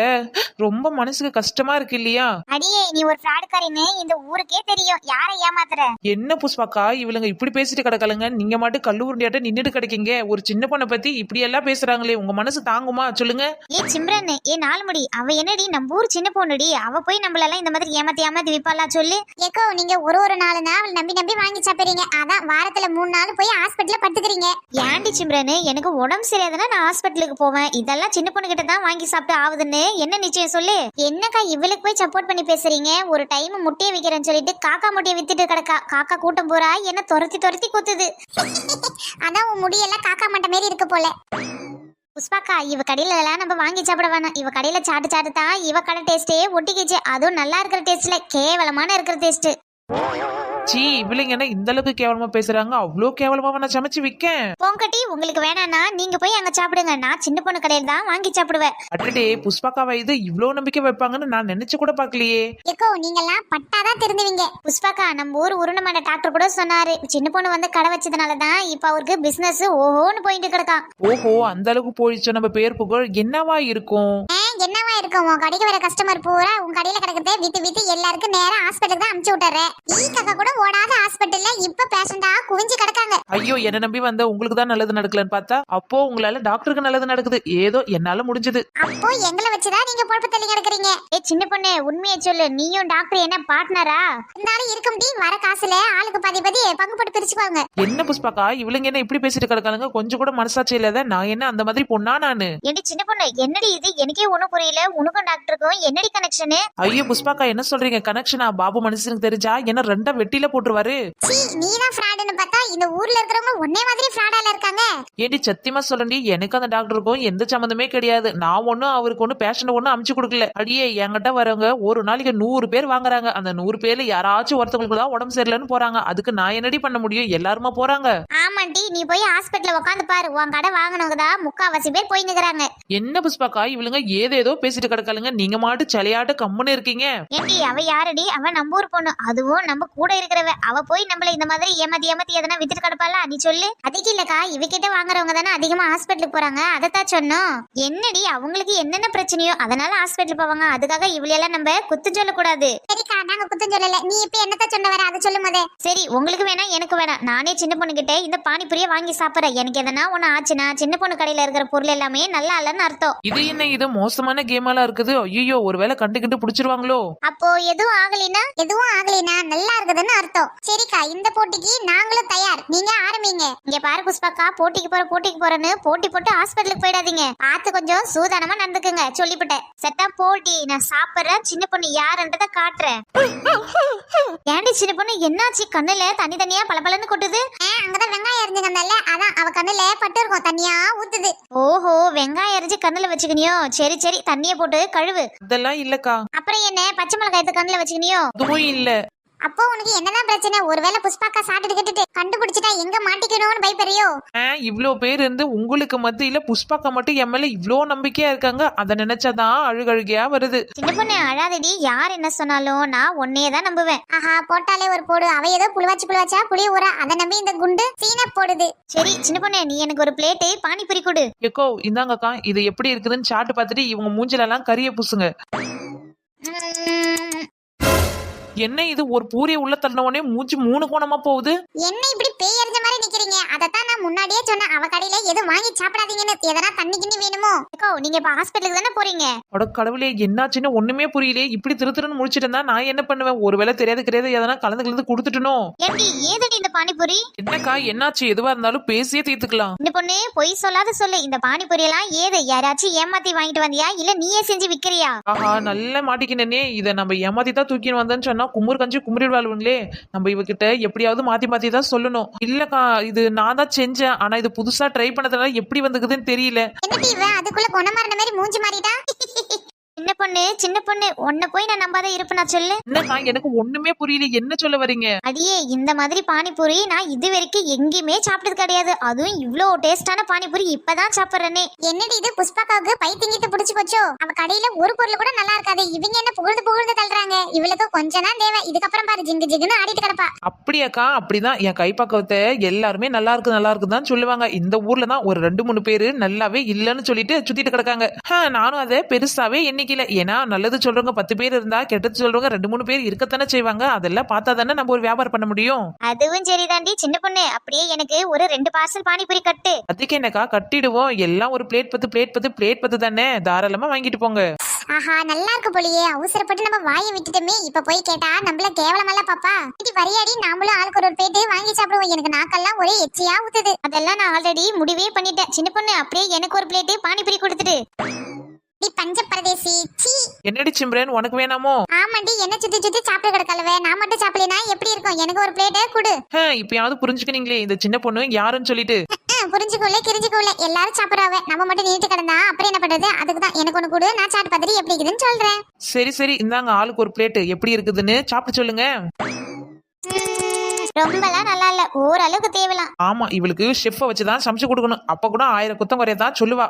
ரொம்ப மனசுக்கு கஷ்டமா இருக்கு இல்லையா? அடியே நீ ஒரு ஃப்ராடுக்காரின்னு இந்த ஊருக்கே தெரியும். யாரை ஏமாத்துற? என்ன புஷ்பாக்கா இவளுங்க இப்படி பேசிட்டு கிடக்கலங்க. நீங்க மட்டும் கல்லூரியாட்ட நின்னுட்டு கிடைக்கீங்க. ஒரு சின்ன பொண்ணை பத்தி இப்படி எல்லாம் பேசுறாங்களே, உங்க மனசு தாங்குமா சொல்லுங்க? ஏ சிம்ரன், ஏ நாலுமுடி, அவ என்னடி நம்ம ஊர் சின்ன பொண்ணுடி. அவ போய் நம்மளெல்லாம் இந்த மாதிரி ஏமாத்தி விப்பாளா சொல்லு? ஏக்கோ நீங்க ஒரு நாள் அவள் நம்பி வாங்கி சாப்பிடுறீங்க. அதான் வாரத்துல 3 நாள் போய் ஹாஸ்பிட்டல்ல படுத்துக்கிறீங்க. ஏன்டி சிம்ரன், எனக்கு உடம்பு சரியாதுன்னா நான் ஹாஸ்பிட்டலுக்கு போவேன். இதெல்லாம் சின்ன பொண்ணு கிட்ட தான் வாங்கி சாப்பிட்டு ஆகுதுன்னு என்ன நிச்சயம் சொல்லு? என்னக்கா இவளுக்கு போய் சப்போர்ட் பண்ணி பேசுறீங்க? ஒரு டைம் முட்டையை விக்கிறேன்னு சொல்லிட்டு காக்கா முட்டையை வித்துட்டு கிடக்கா. காக்கா கூட்டம் போறா என்ன துரத்தி கொத்துது. அதான் உன் முடியெல்லாம் காக்கா மட்டை மாரி இருக்கு போல. புஷ்பாக்கா, இவ கடையில எல்லாம் நம்ம வாங்கி சாப்பிட வேணாம். இவ கடையில சாட்டு தான் இவ கடை டேஸ்டே ஒட்டிக்கிச்சு. அதுவும் நல்லா இருக்கிற டேஸ்ட்ல கேவலமான இருக்கிற டேஸ்ட். சீ, இவளுங்க என்ன இந்த அளவுக்கு கேவலமா பேசுறாங்க? அவ்வளோ கேவலமா நான் சமைச்சு விக்கேன். பொங்கட்டி உங்களுக்கு வேணாம்னா நீங்க போய் அங்க சாப்பிடுங்க. நான் சின்ன பொண்ணு கடையில தான் வாங்கி சாப்பிடுவேன். அடடே, புஷ்பாக்காவை இது இவ்ளோ நம்பிக்கை வைப்பாங்கன்னு நான் நினைச்சு கூட பாக்கலையே. ஏக்கோ நீங்கெல்லாம் பட்டாதான் திருந்துவீங்க. புஷ்பாக்கா, நம்ம ஊர் உருணமான டாக்டர் கூட சொன்னாரு, சின்ன பொண்ணு வந்து கடை வச்சதுனாலதான் இப்ப அவருக்கு பிசினஸ் ஓஹோன்னு போயிட்டு கிடக்கா. ஓஹோ, அந்த அளவுக்கு போயிடுச்சு நம்ம பேர் புகழ். என்னவா இருக்கும்? என்னவா இருக்கும்? உன் கடைக்கு வர கஸ்டமர் பூரா உன் கடையில கிடக்குதே வித்து எல்லாருக்கும் நேரா ஹாஸ்பிட்டலுக்கு தான் அனுப்பிச்சு விட்டுற. ஈ காக்கா கூட ஓடாத ஹாஸ்பிட்டல்ல இப்ப பேஷண்டா குவிஞ்சு கிடக்காங்க. ஐயோ, என்ன நம்பி வந்த உங்களுக்கு தான் நல்லது நடக்கலன்னு பார்த்தா அப்போ உங்களால டாக்டருக்கு நல்லது நடக்குது. ஏதோ என்னால முடிஞ்சது. அப்போ எங்களை வச்சுதான் நீங்க பொழப்பு தள்ளி கிடக்குறீங்க. ஏ சின்ன பொண்ணு, உண்மையை சொல்லு, நீயும் டாக்டர் என்ன பார்ட்னரா? இருந்தாலும் இருக்க முடியும். வர காசுல ஆளுக்கு பாதி பங்கு போட்டு பிரிச்சுக்குவாங்க. என்ன புஷ்பாக்கா இவளுங்க என்ன இப்படி பேசிட்டு கிடக்காளுங்க? கொஞ்சம் கூட மனசாட்சி இல்லாத. நான் என்ன அந்த மாதிரி பொண்ணா நானு? ஏடி சின்ன பொண்ணு, என்னடி இது? எனக்கே ஒண்ணும் புரியல. உனக்கும் டாக்டருக்கும் என்னடி கனெக்ஷனு? ஐயோ புஷ்பாக்கா, என்ன சொல்றீங்க? கனெக்ஷனா? பாபு மனுஷனுக்கு தெரிஞ்சா என்ன ரெண்டா வெட்டில போட்டுருவாரு. சீ, நீதான் ஃப்ராடுன்னு பார்த்தா இந்த ஊர்ல இருக்கிறவங்க ஒன்னே மாதிரி ஃப்ராடால இருக்காங்க. ஏடி சத்தியமா சொல்லண்டி, எனக்கு அந்த டாக்டருக்கும் எந்த சம்மந்தமே கிடையாது. நான் ஒண்ணும் அவருக்கு ஒன்னும் பேஷண்ட் ஒன்னும் அமுச்சு கொடுக்கல. அடியே, என்கிட்ட வரவங்க ஒரு நாளைக்கு 100 பேர் வாங்குறாங்க. அந்த 100 பேர்ல யாராச்சும் ஒருத்தவங்களுக்கு தான் உடம்பு சரியில்லைன்னு போறாங்க. அதுக்கு நான் என்னடி பண்ண முடியும்? எல்லாருமா போறாங்க. ஆமாண்டி, நீ போய் ஹாஸ்பிட்டல்ல உட்காந்து பாரு. உன் கடை வாங்கினவங்க தான் 3/4 பேர் போய் நிக்கிறாங்க. என்ன புஷ்பாக்கா இவளுங்க ஏதேதோ பேசிட்டு கிடக்காளுங்க. நீங்க மாட்டு சலையாட்டு கம்முன்னு இருக்கீங்க. ஏண்டி, அவ யாரடி? அவ நம்ம ஊர் பொண்ணு, அதுவும் நம்ம கூட இருக்கிறவ. அவ போய் நம்மள இந்த மாதிரி ஏமாத்தி எதனா வித்துட்டு கிடப்பாளா? நீ சொல்லு. அதுக்கு இல்லக்கா, இவகிட்ட வாங்குறவங்க தானே அதிகமா ஹாஸ்பிட்டலுக்கு போறாங்க. அதத்தான் சொன்னோம். என்னடி, அவங்களுக்கு என்னென்ன பிரச்சனையோ அதனால ஹாஸ்பிட்டல் போவாங்க. அதுக்காக இவளையெல்லாம் நம்ம குத்து சொல்லக்கூடாது. சரிக்கா, நாங்க குத்தம் சொல்லல. நீ இப்ப என்னத்த சொன்ன வர அதை சொல்லும் போதே. சரி, உங்களுக்கு வேணா எனக்கு வேணாம். நானே சின்ன பொண்ணு கிட்ட இந்த பானிபூரியை வாங்கி சாப்பிட்றேன். எனக்கு எதனா ஒண்ணு ஆச்சுன்னா சின்ன பொண்ணு கடையில இருக்கிற பொருள் எல்லாமே நல்லா இல்லைன்னு அர்த்தம். இது என்ன இது மோசமான கேமாலாம் இருக்குது? ஐயோ, ஒருவேளை கண்டுகிட்டு புடிச்சிருவாங்களோ? அப்போ எதுவும் ஆகலைன்னா நல்லா இருக்குதுன்னு அர்த்தம். சரிக்கா, இந்த போட்டிக்கு நாங்களும் தயார். நீங்க ஆரம்பிங்க. இங்க பாரு புஷ்பாக்கா, போட்டிக்கு போறேன்னு போட்டி போட்டு ஹாஸ்பிட்டலுக்கு போயிடாதீங்க. பார்த்து கொஞ்சம் சூதானமா நடந்துக்குங்க. சொல்லிவிட்டேன். செட்டா போட்டி. நான் சாப்பிடுறேன். சின்ன பொண்ணு யாருன்றத காட்டுறேன். ஏண்டி சின்ன பொண்ணு, என்னாச்சு? கண்ணுல தனியா பளபளன்னு கொட்டுது. அங்கதான் வெங்காயம் எரிஞ்சுங்கல்ல, அதான் அவ கண்ணுல பட்டு இருக்கும், தனியா ஊத்துது. ஓஹோ, வெங்காயம் எரிஞ்சு கண்ணுல வச்சுக்கணியோ? சரி, தண்ணிய போட்டு கழுவு. அதெல்லாம் இல்லக்கா. அப்புறம் என்ன, பச்சை மிளகாயத்தை கண்ணுல வச்சுக்கணியோ? அதுவும் இல்ல. அப்போ உனக்கு என்னதான் பிரச்சனை? ஒருவேளை புஷ்பாக்கா சாப்பிட்டு கண்டுபிடிச்சிட்டா எங்க மாட்டிக்கணும்னு பயப்பறியோ? இவ்ளோ பேர் இருந்து உங்களுக்கு மத்தியில புஷ்பாக்கா மட்டும் என் மேல இவ்ளோ நம்பிக்கையா இருக்காங்க. அத நினைச்சாதான் அழுகழுகையா வருது. சின்ன பொண்ணு அழாதடி. யார் என்ன சொன்னாலும் நான் ஒன்னே தான் நம்புவேன். ஆஹா, போட்டாலே ஒரு போடு. அவ ஏதோ புழுவாச்சா புளி ஊற, அதை நம்பி இந்த குண்டு சீன போடுது. சரி சின்ன பொண்ணு, நீ எனக்கு ஒரு பிளேட்டு பானிபூரி கொடு. எக்கோ இந்தாங்கக்கா, இது எப்படி இருக்குதுன்னு சாப்பிட்டு பார்த்துட்டு இவங்க மூஞ்சில எல்லாம் கரிய பூசுங்க. என்ன இது, ஒரு பூரிய உள்ள தள்ளின உடனே மூச்சு 3 கோணமா போகுது. என்ன இப்படி பேய் எறிஞ்ச மாதிரி நிக்கிறீங்க? அதத்தான் நான் முன்னாடியே சொன்னேன், அவ கடையில எதுவும் வாங்கி சாப்பிடாதீங்கன்னு. எதனா தண்ணி கிண்ணி வேணுமோ? நீங்க இப்ப ஹாஸ்பிட்டலுக்கு தானே போறீங்க? அட கடவுளே, என்னாச்சுன்னு ஒண்ணுமே புரியலையே. இப்படி திருன்னு முடிச்சிட்டு இருந்தா நான் என்ன பண்ணுவேன்? ஒருவேளை தெரியாது எதனா கலந்து கொடுத்துட்டனோ? ஏண்டி, ஏதடி இந்த பானிபூரி? என்னக்கா என்னாச்சு? எதுவா இருந்தாலும் பேசியே தீர்த்துக்கலாம். இந்த பொண்ணு பொய் சொல்லாத சொல்லு. இந்த பானிபூரி எல்லாம் ஏது? யாராச்சும் ஏமாத்தி வாங்கிட்டு வந்தியா இல்ல நீயே செஞ்சு விக்கிறியா? ஆஹா, நல்ல மாட்டிக்கினே. இத நம்ம ஏமாத்தி தான் தூக்கின்னு வந்தேன்னு சொன்னா சொன்னா குமுறு கஞ்சி குமுறி வாழ்வுங்களே. நம்ம இவகிட்ட எப்படியாவது மாத்தி மாத்தி தான் சொல்லணும். இல்லக்கா இது நான் தான் செஞ்சேன், ஆனா இது புதுசா ட்ரை பண்ணதுனால எப்படி வந்துக்குதுன்னு தெரியல. என்னடி இவ அதுக்குள்ள குணமாறின மாதிரி மூஞ்சி மாறிட்டா? சின்ன பொண்ணு உன்னை போய் நான் நம்பாத இருப்பேன் நான் சொல்லு. என்னக்கா எனக்கு ஒண்ணுமே புரியல, என்ன சொல்ல வரீங்க? அடியே இந்த மாதிரி பானிபூரி நான் இது வரைக்கும் எங்கேயுமே சாப்பிட்டது கிடையாது. அதுவும் இவ்ளோ டேஸ்டான பானிபூரி இப்பதான் சாப்பிடுறேனே. என்னடி இது புஷ்பாக்காவுக்கு பைத்தியங்கிட்டு புடிச்சு போச்சோ? அவ கடையில ஒரு பொருள் கூட நல்லா இருக்காது, இவங்க என்ன புகழ்ந்து தள்ளுறாங்க. இவளுக்கு கொஞ்சம் தான் தேவை, இதுக்கப்புறம் பாரு ஜிங்கு ஜிங்குன்னு ஆடிட்டு கிடப்பா. அப்படியாக்கா? அப்படிதான் என் கைப்பக்கவத்தை எல்லாருமே நல்லா இருக்கு தான் சொல்லுவாங்க. இந்த ஊர்ல தான் ஒரு 2-3 பேரு நல்லாவே இல்லன்னு சொல்லிட்டு சுத்திட்டு கிடக்காங்க. நானும் அதை பெருசாவே எண்ணிக்கல. ஏன்னா நல்லது சொல்றவங்க 10 பேர் இருந்தா கெட்டது சொல்றவங்க 2-3 பேர் இருக்கத்தானே செய்வாங்க. அதெல்லாம் பார்த்தா தானே நம்ம ஒரு வியாபாரம் பண்ண முடியும். அதுவும் சரிதாண்டி சின்ன பொண்ணு. அப்படியே எனக்கு ஒரு 2 பார்சல் பானிபூரி கட்டு. அதுக்கு என்னக்கா கட்டிடுவோம். எல்லாம் ஒரு பிளேட் 10 தானே, தாராளமா வாங்கிட்டு போங்க. ஆஹா நல்லா இருக்கு போலியே. அவசரப்பட்டு நம்ம வாயை விட்டுட்டோமே, இப்ப போய் கேட்டா நம்மள கேவலமெல்லாம் பாப்பா. இது வரியாடி, நாமளும் ஆளுக்கு ஒரு பிளேட் வாங்கி சாப்பிடுவோம். எனக்கு நாக்கெல்லாம் ஒரே எச்சியா ஊத்துது. அதெல்லாம் நான் ஆல்ரெடி முடிவே பண்ணிட்டேன் சின்ன பொண்ணு. அப்படியே எனக்கு ஒரு பிளேட் பானிபூரி கொடுத்துட்டு. பஞ்ச பரதேசி சீ. என்னடி சிம்ரன் உனக்கு வேணாமோ? ஆமாண்டி, என்ன சுத்தி சுத்தி சாப்பிட்டு கிடக்கலவே. நான் மட்டும் சாப்பிடலனா எப்படி இருக்கும்? எனக்கு ஒரு பிளேட் கொடு. இப்பயாவது புரிஞ்சுக்கினீங்களே இந்த சின்ன பொண்ணு யாருன்னு சொல்லிட்டு. புரிஞ்சுக்கோல கிரிஞ்சுக்கோல, எல்லாரும் சாப்பிடுறாவ, நம்ம மட்டும் நீட்டு கிடந்தா அப்புறம் என்ன பண்றது? அதுக்கு தான் எனக்கு ஒண்ணு கொடு, நான் சாப்பிட்டு பார்த்துட்டு எப்படி இருக்குதுன்னு சொல்றேன். சரி இந்தாங்க ஆளுக்கு ஒரு பிளேட், எப்படி இருக்குதுன்னு சாப்பிட்டு சொல்லுங்க. ரொம்பலாம் நல்லா இல்ல, ஓரளவுக்கு தேவலாம். ஆமா இவளுக்கு ஷெஃப்பை வச்சுதான் சமைச்சு கொடுக்கணும். அப்ப கூட 1000 குத்தம் குறையதான் சொல்லுவா.